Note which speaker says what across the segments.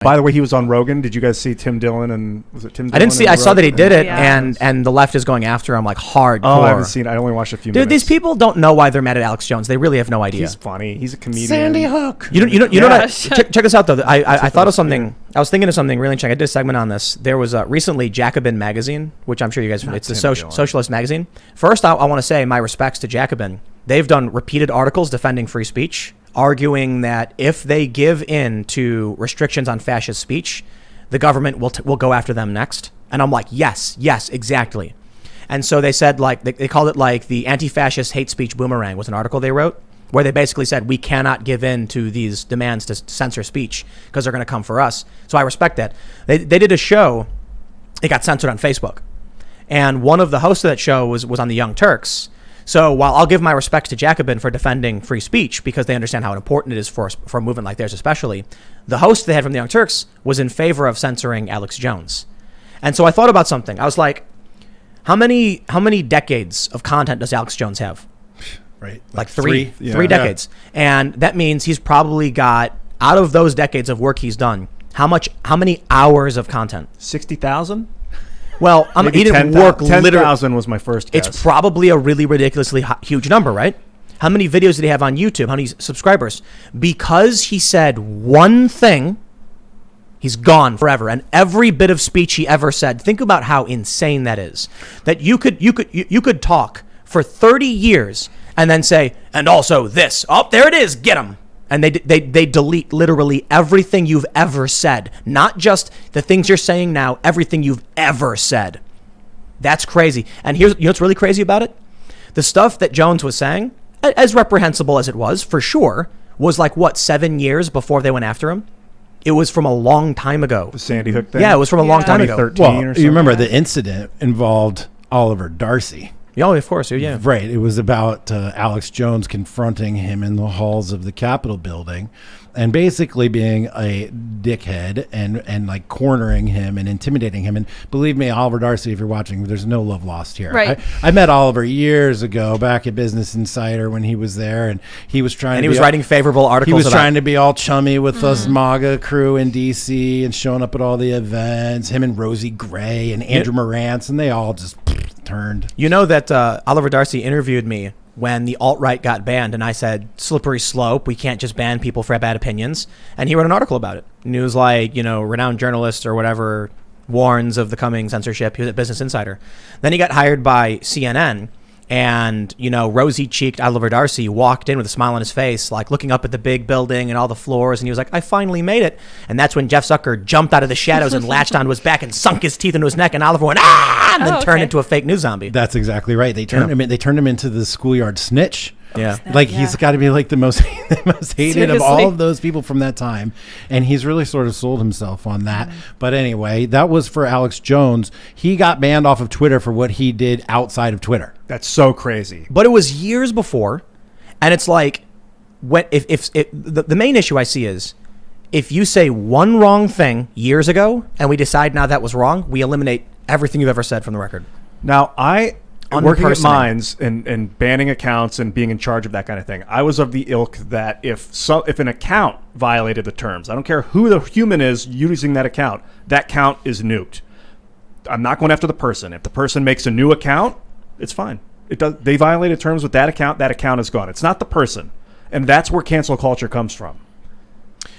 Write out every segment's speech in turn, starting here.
Speaker 1: By the way, he was on Rogan. Did you guys see Tim Dillon and was it Tim Dillon?
Speaker 2: I didn't see. I saw that he did it, and the left is going after him like hardcore.
Speaker 1: Oh, I haven't seen it. I only watched a few minutes.
Speaker 2: Dude, these people don't know why they're mad at Alex Jones. They really have no idea.
Speaker 1: He's funny. He's a comedian.
Speaker 3: Sandy Hook.
Speaker 2: You know what? Check this out though. I thought of something. I was thinking of something really interesting. I did a segment on this. There was recently Jacobin magazine, which I'm sure you guys. It's the socialist magazine. First, I want to say my respects to Jacobin. They've done repeated articles defending free speech, arguing that if they give in to restrictions on fascist speech, the government will go after them next. And I'm like, yes, exactly. And so they said, like, they called it like the anti-fascist hate speech boomerang was an article they wrote where they basically said we cannot give in to these demands to censor speech because they're going to come for us. So I respect that. They did a show. It got censored on Facebook. And one of the hosts of that show was on the Young Turks. So while I'll give my respects to Jacobin for defending free speech because they understand how important it is for a movement like theirs especially, the host they had from the Young Turks was in favor of censoring Alex Jones. And so I thought about something. I was like, how many decades of content does Alex Jones have?
Speaker 3: Right.
Speaker 2: Like three decades. Yeah. And that means he's probably got, out of those decades of work he's done, how many hours of content?
Speaker 1: 60,000?
Speaker 2: Well, he didn't work literally.
Speaker 1: 10,000 was my first guess.
Speaker 2: It's probably a really ridiculously huge number, right? How many videos did he have on YouTube? How many subscribers? Because he said one thing, he's gone forever. And every bit of speech he ever said, think about how insane that is. That you could talk for 30 years and then say, and also this. Oh, there it is. Get him. And they delete literally everything you've ever said. Not just the things you're saying now, everything you've ever said. That's crazy. And here's, you know what's really crazy about it? The stuff that Jones was saying, as reprehensible as it was, for sure, was like, 7 years before they went after him? It was from a long time ago.
Speaker 1: The Sandy Hook thing?
Speaker 2: Yeah, it was from a long time ago.
Speaker 1: 2013 or something.
Speaker 3: You remember the incident involved Oliver Darcy.
Speaker 2: Oh, of course, yeah.
Speaker 3: Right. It was about Alex Jones confronting him in the halls of the Capitol building and basically being a dickhead and like cornering him and intimidating him. And believe me, Oliver Darcy, if you're watching, there's no love lost here.
Speaker 4: Right.
Speaker 3: I met Oliver years ago back at Business Insider when he was there, and he was trying. And
Speaker 2: he was writing favorable articles.
Speaker 3: He was trying to be all chummy with us MAGA crew in DC and showing up at all the events. Him and Rosie Gray and Andrew Morantz, and they all just turned.
Speaker 2: You know that Oliver Darcy interviewed me when the alt-right got banned, and I said, slippery slope, we can't just ban people for bad opinions. And he wrote an article about it. And he was like, renowned journalist or whatever warns of the coming censorship. He was at Business Insider. Then he got hired by CNN, and, rosy-cheeked Oliver Darcy walked in with a smile on his face, like looking up at the big building and all the floors, and he was like, I finally made it. And that's when Jeff Zucker jumped out of the shadows and latched onto his back and sunk his teeth into his neck, and Oliver went, ah, and then turned into a fake news zombie.
Speaker 3: That's exactly right. They turned him. They turned him into the schoolyard snitch.
Speaker 2: Yeah.
Speaker 3: He's got to be like the most hated of all of those people from that time. And he's really sort of sold himself on that. But anyway, that was for Alex Jones. He got banned off of Twitter for what he did outside of Twitter.
Speaker 1: That's so crazy.
Speaker 2: But it was years before. And it's like, the main issue I see is, if you say one wrong thing years ago and we decide now that was wrong, we eliminate everything you've ever said from the record.
Speaker 1: Now, working at Minds and banning accounts and being in charge of that kind of thing, I was of the ilk that if an account violated the terms, I don't care who the human is using that account is nuked. I'm not going after the person. If the person makes a new account, it's fine. They violated terms with that account is gone. It's not the person. And that's where cancel culture comes from.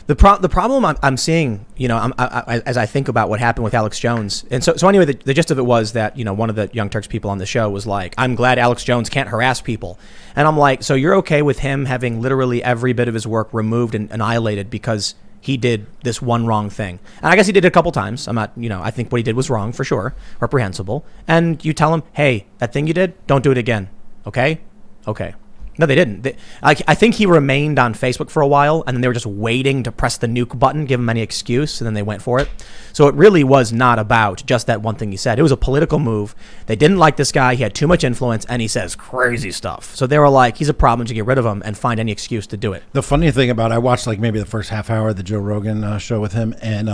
Speaker 2: The problem I'm seeing, as I think about what happened with Alex Jones, and so anyway, the gist of it was that, one of the Young Turks people on the show was like, I'm glad Alex Jones can't harass people. And I'm like, so you're okay with him having literally every bit of his work removed and annihilated because he did this one wrong thing? And I guess he did it a couple times. I'm not, I think what he did was wrong for sure, reprehensible. And you tell him, hey, that thing you did, don't do it again. Okay. No, they didn't. I think he remained on Facebook for a while, and then they were just waiting to press the nuke button, give him any excuse, and then they went for it. So it really was not about just that one thing he said. It was a political move. They didn't like this guy. He had too much influence, and he says crazy stuff. So they were like, he's a problem, to get rid of him and find any excuse to do it.
Speaker 3: The funny thing about I watched maybe the first half hour of the Joe Rogan show with him, and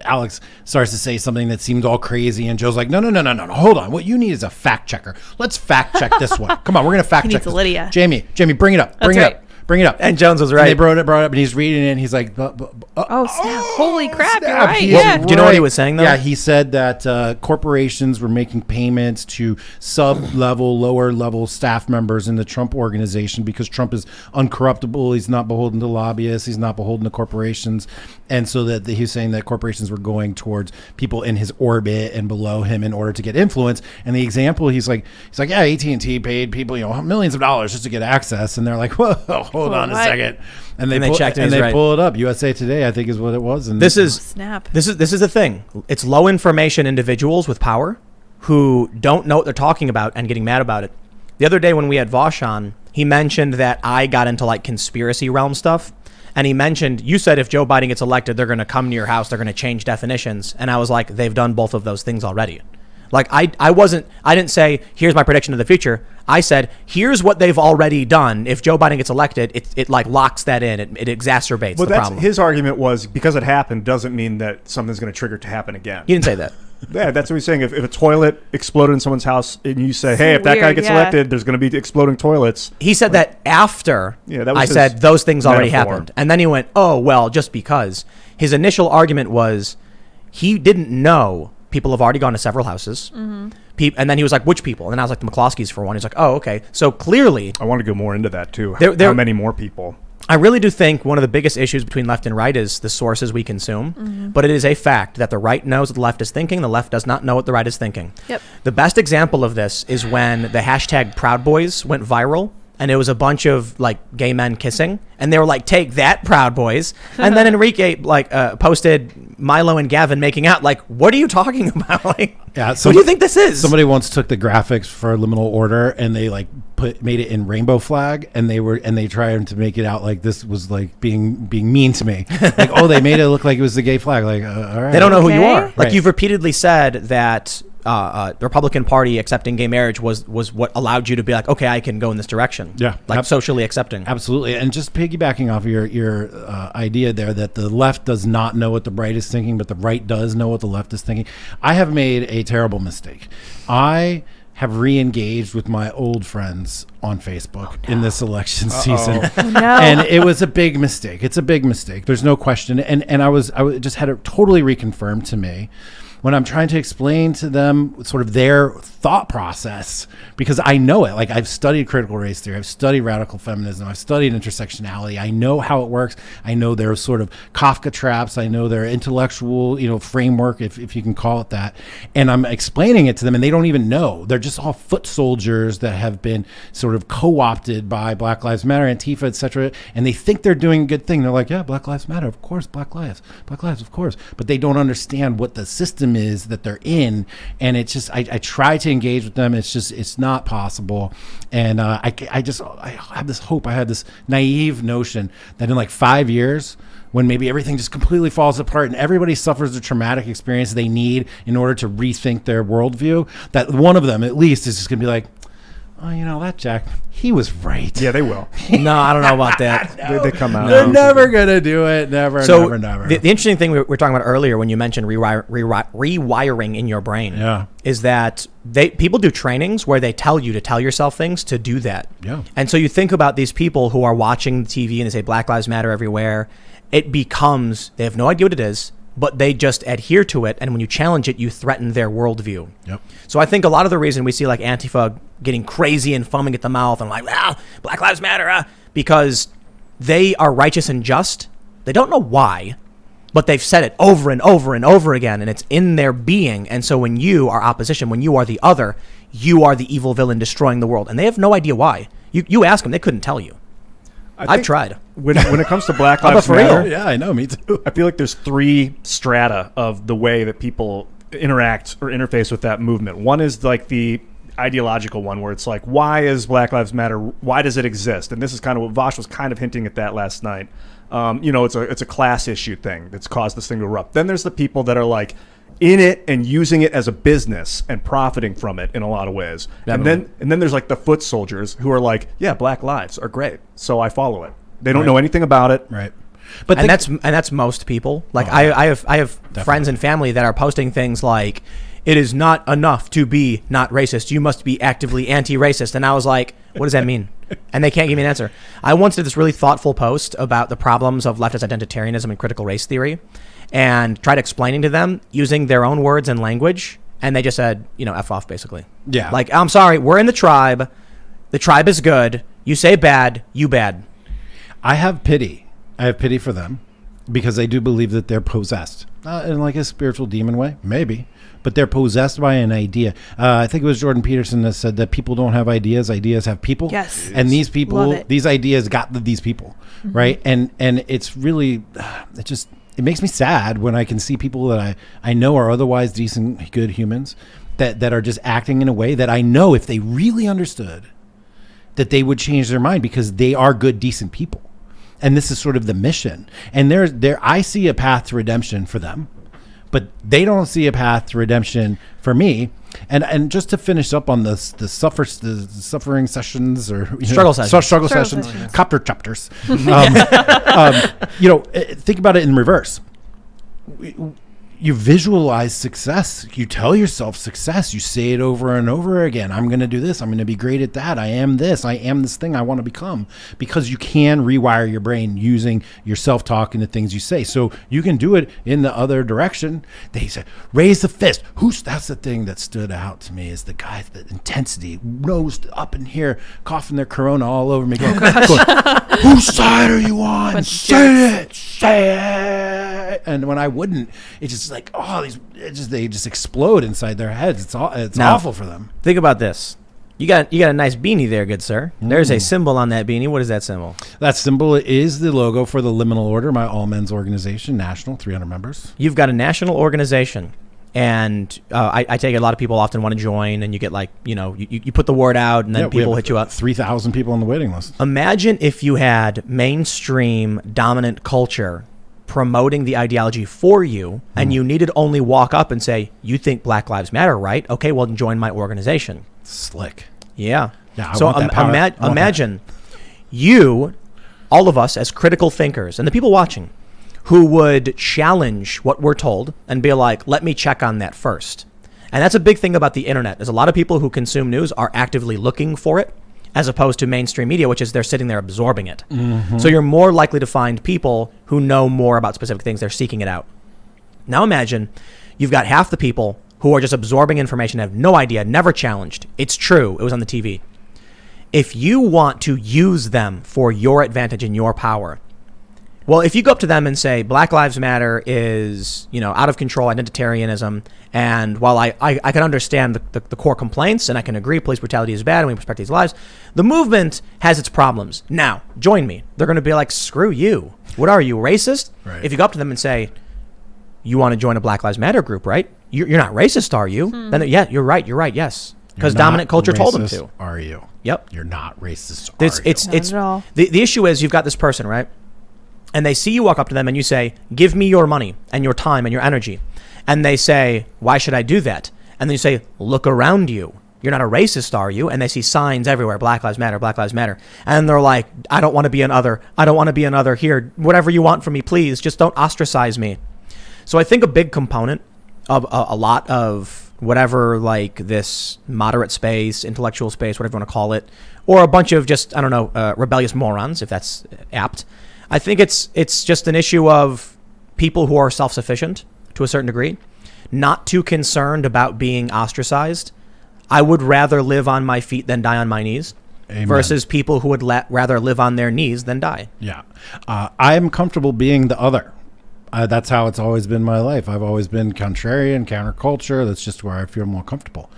Speaker 3: Alex starts to say something that seems all crazy, and Joe's like, no, hold on. What you need is a fact checker. Let's fact check this one. Come on, we're going to fact check this.
Speaker 4: Lydia.
Speaker 3: Jamie, bring it up. Bring it up. Bring it up.
Speaker 2: And Jones was right.
Speaker 3: And they brought it up, and he's reading it, and he's like,
Speaker 4: snap. Holy crap,
Speaker 3: snap.
Speaker 4: you're right.
Speaker 3: He's
Speaker 4: Yeah.
Speaker 2: Do you know what he was saying, though?
Speaker 3: Yeah, he said that corporations were making payments to sub-level, lower-level staff members in the Trump organization because Trump is uncorruptible. He's not beholden to lobbyists. He's not beholden to corporations. And so that he's saying that corporations were going towards people in his orbit and below him in order to get influence. And the example, he's like, yeah, AT&T paid people, millions of dollars just to get access. And they're like, whoa, hold on a second. And they
Speaker 2: checked,
Speaker 3: and they
Speaker 2: right.
Speaker 3: pull it up. USA Today, I think, is what it was. And
Speaker 2: This is
Speaker 4: snap.
Speaker 2: This is the thing. It's low information individuals with power who don't know what they're talking about and getting mad about it. The other day when we had Vosh on, he mentioned that I got into like conspiracy realm stuff. And he mentioned, you said if Joe Biden gets elected, they're going to come to your house, they're going to change definitions. And I was like, they've done both of those things already. Like I didn't say, here's my prediction of the future. I said, here's what they've already done. If Joe Biden gets elected, it like locks that in. It exacerbates the problem.
Speaker 1: His argument was because it happened doesn't mean that something's going to trigger to happen again.
Speaker 2: He didn't say that.
Speaker 1: Yeah, that's what he's saying. If a toilet exploded in someone's house and you say, hey, if that guy gets elected, there's going to be exploding toilets.
Speaker 2: He said that after
Speaker 1: that was
Speaker 2: I said those things already
Speaker 1: metaphor.
Speaker 2: happened. And then he went, oh, well, just because. His initial argument was he didn't know people have already gone to several houses. Mm-hmm. And then he was like, which people? And then I was like, the McCloskeys for one. He's like, oh, okay. So clearly.
Speaker 1: I want to go more into that too.
Speaker 2: How
Speaker 1: many more people?
Speaker 2: I really do think one of the biggest issues between left and right is the sources we consume. Mm-hmm. But it is a fact that the right knows what the left is thinking. The left does not know what the right is thinking.
Speaker 4: Yep.
Speaker 2: The best example of this is when the hashtag Proud Boys went viral. And it was a bunch of like gay men kissing, and they were like, "Take that, Proud Boys!" And then Enrique posted Milo and Gavin making out. Like, what are you talking about? Like,
Speaker 3: yeah,
Speaker 2: what do you think this is?
Speaker 3: Somebody once took the graphics for Liminal Order, and they like made it in rainbow flag, and they tried to make it out like this was like being mean to me. Like, oh, they made it look like it was the gay flag. Like, all right,
Speaker 2: they don't know who you are. Like,
Speaker 3: right.
Speaker 2: You've repeatedly said that. The Republican Party accepting gay marriage was what allowed you to be like, okay, I can go in this direction.
Speaker 3: Yeah,
Speaker 2: like socially accepting.
Speaker 3: Absolutely. And just piggybacking off of your idea there that the left does not know what the right is thinking, but the right does know what the left is thinking. I have made a terrible mistake. I have re-engaged with my old friends on Facebook in this election season. And it was a big mistake. It's a big mistake. There's no question. And I just had it totally reconfirmed to me when I'm trying to explain to them sort of their thought process, because I know it. Like, I've studied critical race theory, I've studied radical feminism, I've studied intersectionality. I know how it works. I know their sort of Kafka traps. I know their intellectual, framework, if you can call it that. And I'm explaining it to them, and they don't even know. They're just all foot soldiers that have been sort of co-opted by Black Lives Matter, Antifa, etc. And they think they're doing a good thing. They're like, yeah, Black Lives Matter, of course, Black Lives, of course. But they don't understand what the system is that they're in. And it's just, I try to engage with them. It's not possible. And I have this hope. I had this naive notion that in like 5 years, when maybe everything just completely falls apart and everybody suffers the traumatic experience they need in order to rethink their worldview, that one of them at least is just going to be like, oh, that Jack, he was right.
Speaker 1: Yeah, they will.
Speaker 2: No, I don't know about that.
Speaker 1: They come out.
Speaker 3: They're never going to do it. Never.
Speaker 2: The interesting thing we were talking about earlier when you mentioned rewiring in your brain is that people do trainings where they tell you to tell yourself things to do that.
Speaker 3: Yeah.
Speaker 2: And so you think about these people who are watching TV and they say Black Lives Matter everywhere. It becomes, they have no idea what it is, but they just adhere to it. And when you challenge it, you threaten their worldview.
Speaker 3: Yep.
Speaker 2: So I think a lot of the reason we see like Antifa getting crazy and foaming at the mouth and like, Black Lives Matter, because they are righteous and just. They don't know why, but they've said it over and over and over again, and it's in their being. And so when you are opposition, when you are the other, you are the evil villain destroying the world. And they have no idea why. You ask them, they couldn't tell you. I've tried.
Speaker 1: When it comes to Black Lives Matter,
Speaker 3: yeah, I know, me too.
Speaker 1: I feel like there's 3 strata of the way that people interact or interface with that movement. One is like the ideological one, where it's like, why is Black Lives Matter? Why does it exist? And this is kind of what Vosh was kind of hinting at that last night. It's a class issue thing that's caused this thing to erupt. Then there's the people that are like in it and using it as a business and profiting from it in a lot of ways. Definitely. And then there's like the foot soldiers who are like, yeah, Black lives are great, so I follow it. They don't know anything about it.
Speaker 3: Right.
Speaker 2: But that's most people. Like I have friends and family that are posting things like, it is not enough to be not racist. You must be actively anti-racist. And I was like, what does that mean? And they can't give me an answer. I once did this really thoughtful post about the problems of leftist identitarianism and critical race theory and tried explaining to them using their own words and language. And they just said, F off, basically.
Speaker 3: Yeah.
Speaker 2: Like, I'm sorry, we're in the tribe. The tribe is good. You say bad, you bad.
Speaker 3: I have pity. I have pity for them because I do believe that they're possessed. In like a spiritual demon way, maybe. But they're possessed by an idea. I think it was Jordan Peterson that said that people don't have ideas have people.
Speaker 4: Yes.
Speaker 3: And these people,
Speaker 4: Love it.
Speaker 3: these ideas got these people, right? And it's really, it makes me sad when I can see people that I know are otherwise decent, good humans that are just acting in a way that I know if they really understood that they would change their mind because they are good, decent people. And this is sort of the mission. And I see a path to redemption for them. But they don't see a path to redemption for me. And just to finish up on the suffering sessions or
Speaker 2: struggle
Speaker 3: sessions, copter chapters. Think about it in reverse. You visualize success. You tell yourself success. You say it over and over again. I'm going to do this. I'm going to be great at that. I am this. I am this thing I want to become. Because you can rewire your brain using your self-talk and the things you say. So you can do it in the other direction. They say, raise the fist. That's the thing that stood out to me is the guy, the intensity, nose up in here, coughing their corona all over me. Going, whose side are you on? Say it. And when I wouldn't, it's just like, they just explode inside their heads. It's awful for them.
Speaker 2: Think about this. You got a nice beanie there, good sir. There's a symbol on that beanie. What is that symbol?
Speaker 3: That symbol is the logo for the Liminal Order, my all men's organization, national, 300 members.
Speaker 2: You've got a national organization. And I take it a lot of people often want to join, and you get you put the word out, and then people hit you up.
Speaker 3: 3,000 people on the waiting list.
Speaker 2: Imagine if you had mainstream dominant culture promoting the ideology for you, and you needed only walk up and say, you think Black Lives Matter, right? Okay, well, join my organization.
Speaker 3: Slick.
Speaker 2: Yeah.
Speaker 3: So
Speaker 2: imagine you, all of us as critical thinkers, and the people watching, who would challenge what we're told and be like, let me check on that first. And that's a big thing about the internet. There's a lot of people who consume news are actively looking for it, as opposed to mainstream media, which is they're sitting there absorbing it. So you're more likely to find people who know more about specific things. They're seeking it out. Now imagine you've got half the people who are just absorbing information, have no idea, never challenged. It's true. It was on the TV. If you want to use them for your advantage and your power, well, if you go up to them and say, Black Lives Matter is, out of control identitarianism, and while I can understand the core complaints, and I can agree police brutality is bad and we respect these lives, the movement has its problems. Now, join me. They're going to be like, screw you. What are you, racist?
Speaker 3: Right.
Speaker 2: If you go up to them and say, you want to join a Black Lives Matter group, right? You're not racist, are you? Then, yeah, you're right, yes. Because dominant culture told them to.
Speaker 3: Are you?
Speaker 2: Yep.
Speaker 3: You're not racist,
Speaker 2: It's
Speaker 4: Not at all.
Speaker 2: The issue is you've got this person, right? And they see you walk up to them and you say, give me your money and your time and your energy. And they say, why should I do that? And then you say, look around you. You're not a racist, are you? And they see signs everywhere, Black Lives Matter, Black Lives Matter. And they're like, I don't want to be another. I don't want to be another here. Whatever you want from me, please. Just don't ostracize me. So I think a big component of a lot of whatever, like this moderate space, intellectual space, whatever you want to call it, or a bunch of just, rebellious morons, if that's apt. I think it's just an issue of people who are self-sufficient to a certain degree, not too concerned about being ostracized. I would rather live on my feet than die on my knees.
Speaker 3: Amen.
Speaker 2: Versus people who would rather live on their knees than die.
Speaker 3: Yeah. I'm comfortable being the other. That's how it's always been my life. I've always been contrarian, counterculture. That's just where I feel more comfortable.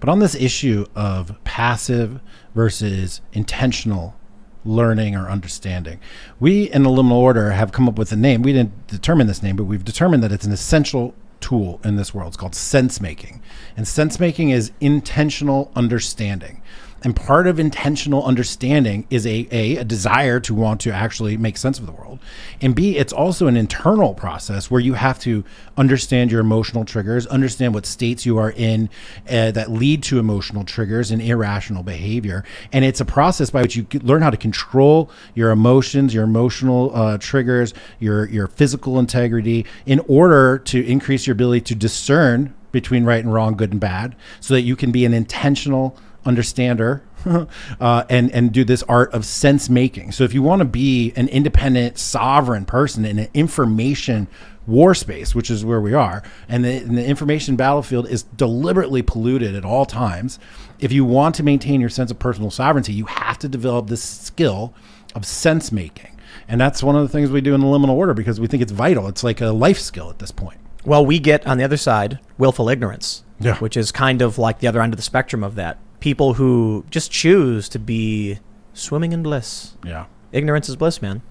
Speaker 3: But on this issue of passive versus intentional learning or understanding, we in the Liminal Order have come up with a name. We didn't determine this name, but we've determined that it's an essential tool in this world. It's called sense making. And sense making is intentional understanding. And part of intentional understanding is a desire to want to actually make sense of the world. And B, it's also an internal process where you have to understand your emotional triggers, understand what states you are in that lead to emotional triggers and irrational behavior. And it's a process by which you learn how to control your emotions, your emotional triggers, your physical integrity in order to increase your ability to discern between right and wrong, good and bad, so that you can be an intentional understander and do this art of sense making. So if you want to be an independent, sovereign person in an information war space, which is where we are, and the information battlefield is deliberately polluted at all times, if you want to maintain your sense of personal sovereignty, you have to develop this skill of sense making. And that's one of the things we do in the liminal order because we think it's vital. It's like a life skill at this point.
Speaker 2: Well, we get on the other side willful ignorance,
Speaker 3: Yeah.
Speaker 2: which is kind of like the other end of the spectrum of that. People who just choose to be swimming in bliss.
Speaker 3: Yeah.
Speaker 2: Ignorance is bliss, man.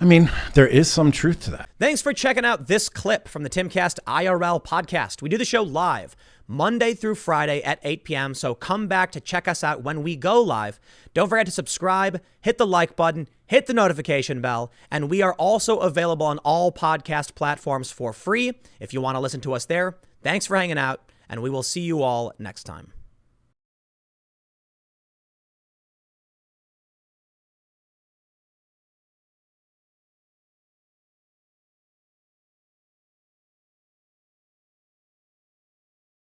Speaker 3: I mean, there is some truth to that.
Speaker 2: Thanks for checking out this clip from the Timcast IRL podcast. We do the show live Monday through Friday at 8 p.m. So come back to check us out when we go live. Don't forget to subscribe, hit the like button, hit the notification bell, and we are also available on all podcast platforms for free if you want to listen to us there. Thanks for hanging out, and we will see you all next time.